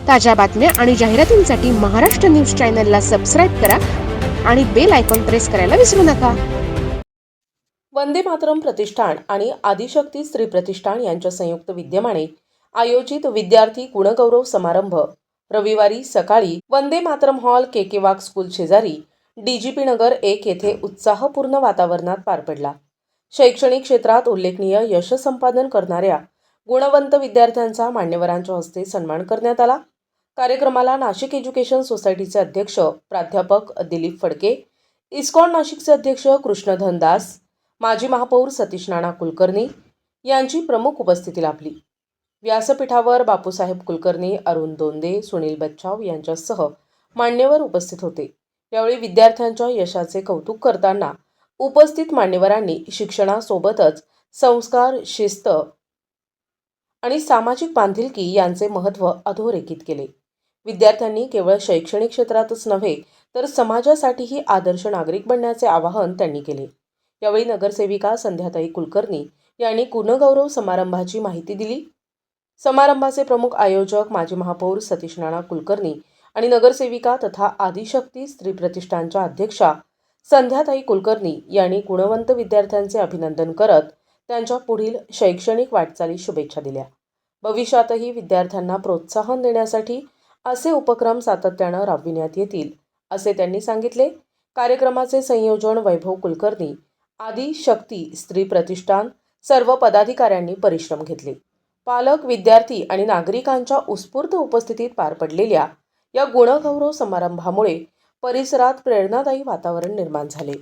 ताज्या बातम्या आणि जाहिरातींसाठी महाराष्ट्र न्यूज चॅनलला सबस्क्राईब करा आणि बेल आयकॉन प्रेस करायला विसरू नका. वंदे मातरम प्रतिष्ठान आणि आदिशक्ती स्त्री प्रतिष्ठान यांच्या संयुक्त विद्यमाने आयोजित विद्यार्थी गुणगौरव समारंभ रविवारी सकाळी वंदे मातरम हॉल के वाघ स्कूल शेजारी DGP नगर 1 येथे उत्साहपूर्ण वातावरणात पार पडला. शैक्षणिक क्षेत्रात उल्लेखनीय यश संपादन करणाऱ्या गुणवंत विद्यार्थ्यांचा मान्यवरांच्या हस्ते सन्मान करण्यात आला. कार्यक्रमाला नाशिक एज्युकेशन सोसायटीचे अध्यक्ष प्राध्यापक दिलीप फडके, इस्कॉन नाशिकचे अध्यक्ष कृष्णधन दास, माजी महापौर सतीश नाना कुलकर्णी यांची प्रमुख उपस्थिती लाभली. व्यासपीठावर बापूसाहेब कुलकर्णी, अरुण दोंदे, सुनील बच्छाव यांच्यासह मान्यवर उपस्थित होते. यावेळी विद्यार्थ्यांच्या यशाचे कौतुक करताना उपस्थित मान्यवरांनी शिक्षणासोबतच संस्कार, शिस्त आणि सामाजिक बांधिलकी यांचे महत्त्व अधोरेखित केले. विद्यार्थ्यांनी केवळ शैक्षणिक क्षेत्रातच नव्हे तर समाजासाठीही आदर्श नागरिक बनण्याचे आवाहन त्यांनी केले. यावेळी नगरसेविका संध्याताई कुलकर्णी यांनी गुणगौरव समारंभाची माहिती दिली. समारंभाचे प्रमुख आयोजक माजी महापौर सतीश नाना कुलकर्णी आणि नगरसेविका तथा आदिशक्ती स्त्री प्रतिष्ठानच्या अध्यक्षा संध्याताई कुलकर्णी यांनी गुणवंत विद्यार्थ्यांचे अभिनंदन करत त्यांच्या पुढील शैक्षणिक वाटचालीस शुभेच्छा दिल्या. भविष्यातही विद्यार्थ्यांना प्रोत्साहन देण्यासाठी असे उपक्रम सातत्यानं राबविण्यात येतील असे त्यांनी सांगितले. कार्यक्रमाचे संयोजन वैभव कुलकर्णी, आदिशक्ती स्त्री प्रतिष्ठान सर्व पदाधिकाऱ्यांनी परिश्रम घेतले. पालक, विद्यार्थी आणि नागरिकांच्या उत्स्फूर्त उपस्थितीत पार पडलेल्या या गुणगौरव समारंभामुळे परिसरात प्रेरणादायी वातावरण निर्माण झाले.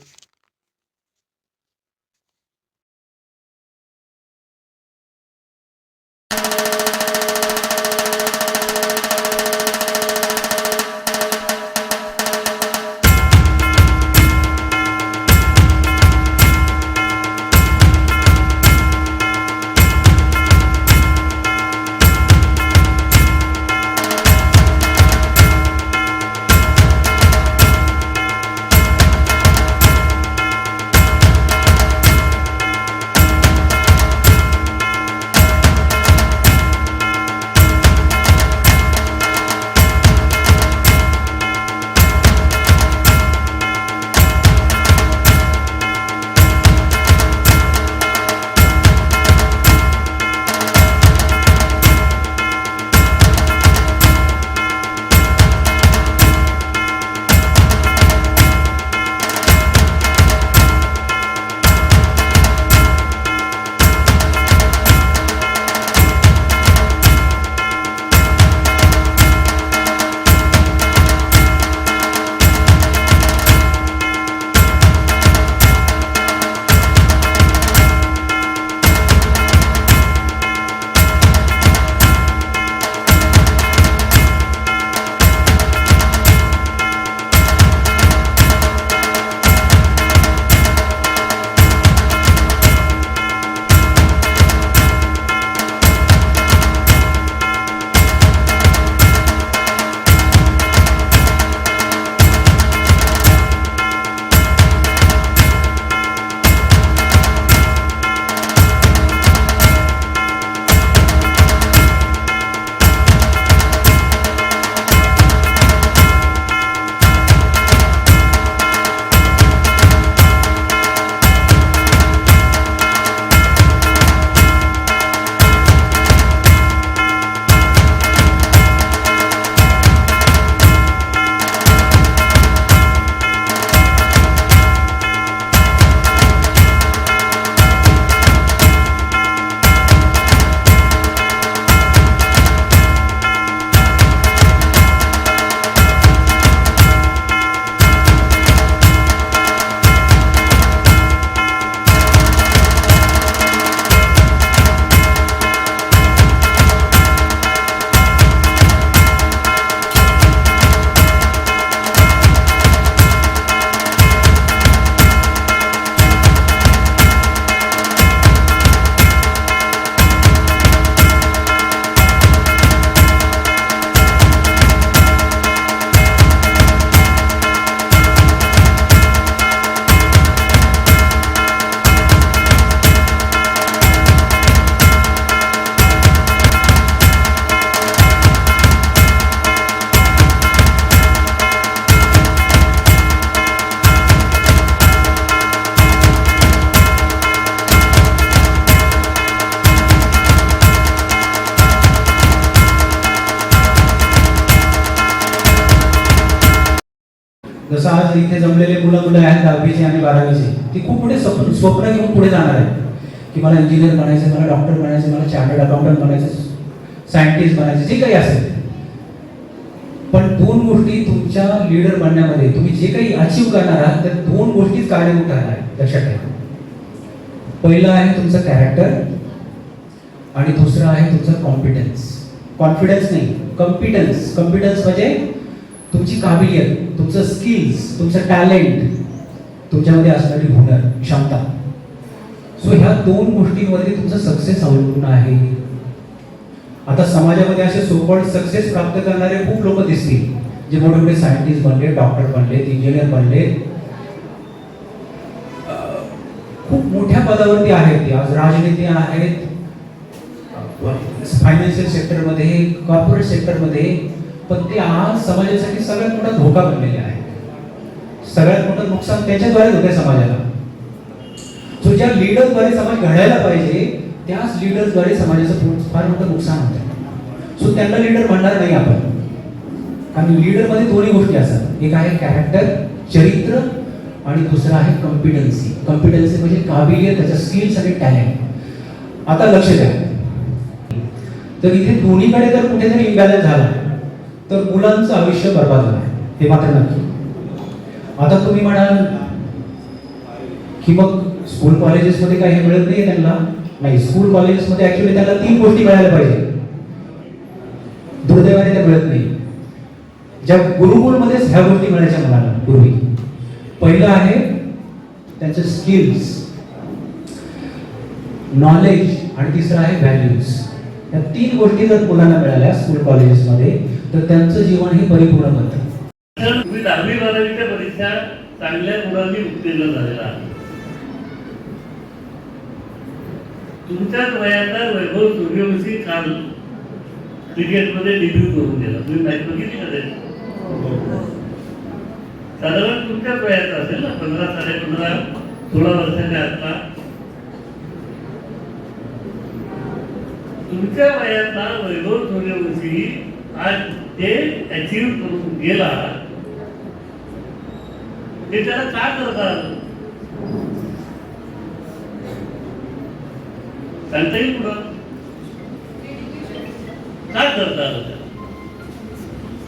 जसं आज इथे जमलेले मुलं आहेत 10वीचे आणि 12वीचे, ती खूप पुढे स्वप्न घेऊन पुढे जाणार आहे की मला इंजिनियर बनायचं, मला डॉक्टर बनायचं, मला चार्टर्ड अकाउंटंट बनायचं, सायंटिस्ट बनायचं, जे काही असेल. पण दोन गोष्टी तुमच्या लीडर बनण्यामध्ये तुम्ही जे काही अचीव करणार आहात त्या दोन गोष्टीच कारणीभूत ठरणार आहेत, लक्षात ठेवा. पहिलं आहे तुमचं कॅरेक्टर आणि दुसरं आहे तुमचं कॉम्पिटन्स. कॉन्फिडन्स नाही, कॉम्पिटन्स. कॉम्पिटन्स म्हणजे तुमची काबिलियत, तुमचं स्किल्स, तुमचं टॅलेंट, तुमच्यामध्ये असणारी हुनर, क्षमता. सो ह्या दोन गोष्टींमध्ये तुमचं सक्सेस अवलंबून आहे. आता समाजामध्ये असे सोकॉल्ड सक्सेस प्राप्त करणारे खूप लोक दिसतील, जे मोठे मोठे सायंटिस्ट बनले, डॉक्टर बनले, इंजिनियर बनले, खूप मोठ्या पदावरती आहेत. आज राजनीती आहेत, फायनान्शियल सेक्टरमध्ये, कॉर्पोरेट सेक्टरमध्ये, पण ते आज समाजासाठी सगळ्यात मोठा धोका बनलेले आहे. सगळ्यात मोठं नुकसान त्याच्याद्वारे होते समाजाला. सो ज्या लीडरद्वारे समाज घडायला पाहिजे त्याच लीडरद्वारे समाजाचं फार मोठं नुकसान होतं. सो त्यांना लीडर म्हणणार नाही आपण, कारण लीडरमध्ये दोन्ही गोष्टी असतात. एक आहे कॅरेक्टर, चरित्र, आणि दुसरं आहे कॉम्पिटन्सी. कॉम्पिटन्सी म्हणजे काबिलियत, त्याच्या स्किल्स आणि टॅलेंट. आता लक्ष द्या, तर इथे दोन्हीकडे जर कुठेतरी इम्बॅलन्स झाला तर मुलांचं आयुष्य बर्बाद होणार, हे मात्र नक्की. आता तुम्ही म्हणाल की मग स्कूल कॉलेजेसमध्ये काही हे मिळत नाही त्यांना. नाही, स्कूल कॉलेजेसमध्ये ऍक्च्युअली त्याला 3 गोष्टी मिळायला पाहिजे, दुर्दैवाने त्या मिळत नाही. ज्या गुरुकुलमध्येच ह्या गोष्टी मिळायच्या मुलांना पूर्वी. पहिलं आहे त्यांचे स्किल्स, नॉलेज, आणि तिसरं आहे व्हॅल्यूज. या 3 गोष्टी जर मुलांना मिळाल्या स्कूल कॉलेजेसमध्ये तर त्यांचं जीवन हे परिपूर्ण बनतं. तुम्ही 10वी-12वीच्या परीक्षा चांगल्या गुणांनी उत्तीर्ण झालेला आहे. तुमच्याच वयाचा वैभव सूर्यवंशी काल क्रिकेटमध्ये डेब्यू करून गेला. तुम्ही मॅच बघितली का त्याची? साधारण तुमच्याच वयाचा असेल ना, 15, 15.5, 16 वर्षाच्या आतला. तुमच्या वयाचा वैभव सूर्यवंशी आज ते अचीव करून गेला, ते त्याला का करतात सांगता येईल पुढं? का करतात?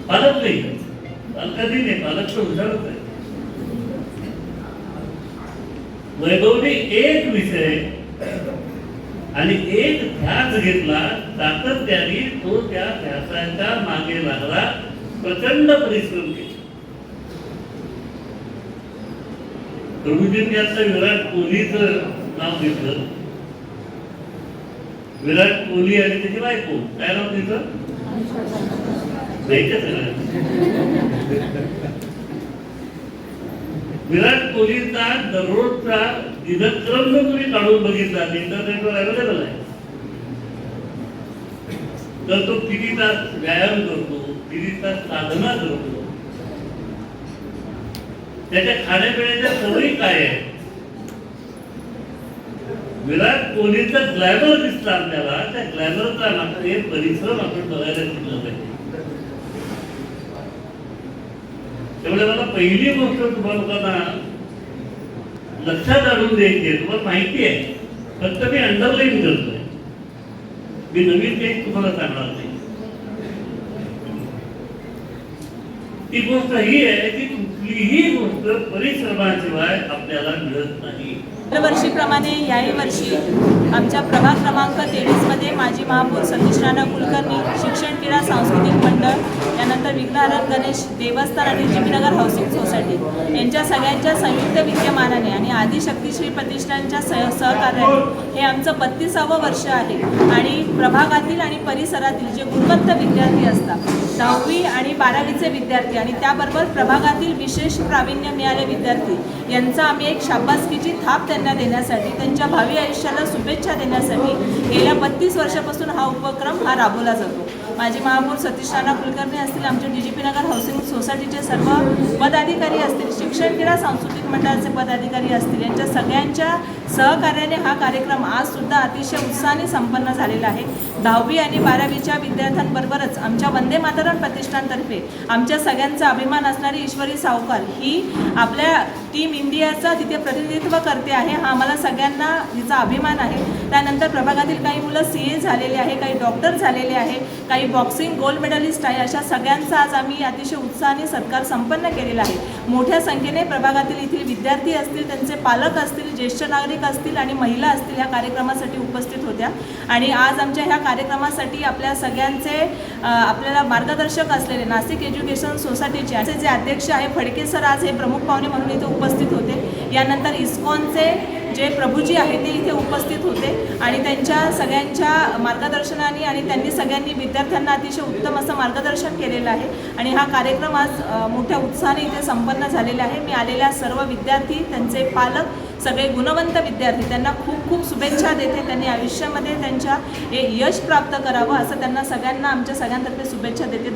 पालक नाही, पालकांनी नाही, पालक तर हुशारच आहे. वैभवने एक विषय आणि एक ध्यास घेतला, सातत्याने तो त्या ध्यासाच्या मागे लागला, प्रचंड परिश्रम केला. प्रभूजींनी आता विराट कोहलीचं नाव घेतलं. विराट कोहली आणि त्याची बायको, काय नाव तिचं? विराट कोहलीचा दररोजचा दिनक्रम जर तुम्ही काढून बघितला, इंटरनेटवर अवेलेबल आहे, तर तो किती तास व्यायाम करतो, किती तास साधना करतो, त्याच्या खाण्यापिण्याच्या सवयी काय आहे. विराट कोहलीचा ग्लॅमर दिसला आपल्याला, त्या ग्लॅमरचा मात्र परिश्रम आपण बघायला शिकलं पाहिजे. त्यामुळे मला पहिली गोष्ट तुम्हाला लोकांना लक्षात आणून द्यायची आहे. तुम्हाला माहिती आहे, फक्त मी अंडरलाईन करतोय, मी नवीन काही तुम्हाला सांगणार नाही. ती गोष्ट ही आहे की कुठलीही गोष्ट परिश्रमाशिवाय आपल्याला मिळत नाही. दरवर्षीप्रमाणे याही वर्षी आमच्या प्रभाग क्रमांक 23मध्ये माजी महापौर सतीश राणा कुलकर्णी, शिक्षण क्रीडा सांस्कृतिक मंडळ, त्यानंतर विघ्नहरण गणेश देवस्थान आणि जीपीनगर हाऊसिंग सोसायटी यांच्या सगळ्यांच्या संयुक्त विद्यमानाने आणि आदिशक्ती श्री प्रतिष्ठानच्या सहकार्याने हे आमचं 32वं वर्ष आहे. आणि प्रभागातील आणि परिसरातील जे गुणवंत विद्यार्थी असतात, 10वी आणि 12वीचे विद्यार्थी आणि त्याबरोबर प्रभागातील विशेष प्रावीण्य मिळाले विद्यार्थी यांचा आम्ही एक शाबासकीची थाप त्यांना देण्यासाठी, त्यांच्या भावी आयुष्याला शुभेच्छा देण्यासाठी गेल्या 32 वर्षापासून हा उपक्रम राबवला जातो. माजी महापौर सतीश राणा कुलकर्णी असतील, आमचे DGP नगर हाऊसिंग सोसायटीचे सर्व पदाधिकारी असतील, शिक्षण क्रीडा सांस्कृतिक मंडळाचे पदाधिकारी असतील, यांच्या सगळ्यांच्या सहकार्याने हा कार्यक्रम आज सुद्धा अतिशय उत्साहाने संपन्न झालेला आहे. 10वी आणि 12वीच्या विद्यार्थ्यांबरोबरच आमच्या वंदे मातरम प्रतिष्ठानतर्फे आमच्या सगळ्यांचा अभिमान असणारी ईश्वरी सावकार ही आपल्या टीम इंडियाचा तिथे प्रतिनिधित्व करते आहे. हा आम्हाला सगळ्यांना हिचा अभिमान आहे. त्यानंतर प्रभागातील काही मुलं CA झालेले आहे, काही डॉक्टर झालेले आहे, काही बॉक्सिंग गोल्ड मेडलिस्ट आहे. अशा सगळ्यांचा आज आम्ही अतिशय उत्साहाने सत्कार संपन्न केलेला आहे. मोठ्या संख्येने प्रभागातील येथील विद्यार्थी असतील, त्यांचे पालक असतील, ज्येष्ठ नागरिक असतील आणि महिला असतील ह्या कार्यक्रमासाठी उपस्थित होत्या. आणि आज आमच्या ह्या कार्यक्रमासाठी आपल्या सगळ्यांचे आपल्याला मार्गदर्शक असलेले नाशिक एज्युकेशन सोसायटीचे जे अध्यक्ष आहे फडके सर आज हे प्रमुख पाहुणे म्हणून इथे उपस्थित होते. यानंतर इस्कॉनचे जे प्रभूजी आहे ते इथे उपस्थित होते आणि त्यांच्या सगळ्यांच्या मार्गदर्शनाने आणि त्यांनी सगळ्यांनी विद्यार्थ्यांना अतिशय उत्तम असं मार्गदर्शन केलेलं आहे. आणि हा कार्यक्रम आज मोठ्या उत्साहाने इथे संपन्न झालेला आहे. मी आलेल्या सर्व विद्यार्थी, त्यांचे पालक, सगळे गुणवंत विद्यार्थी त्यांना खूप खूप शुभेच्छा देते. त्यांनी आयुष्यामध्ये त्यांच्या हे यश प्राप्त करावं असं त्यांना सगळ्यांना आमच्या सगळ्यांतर्फे शुभेच्छा देते.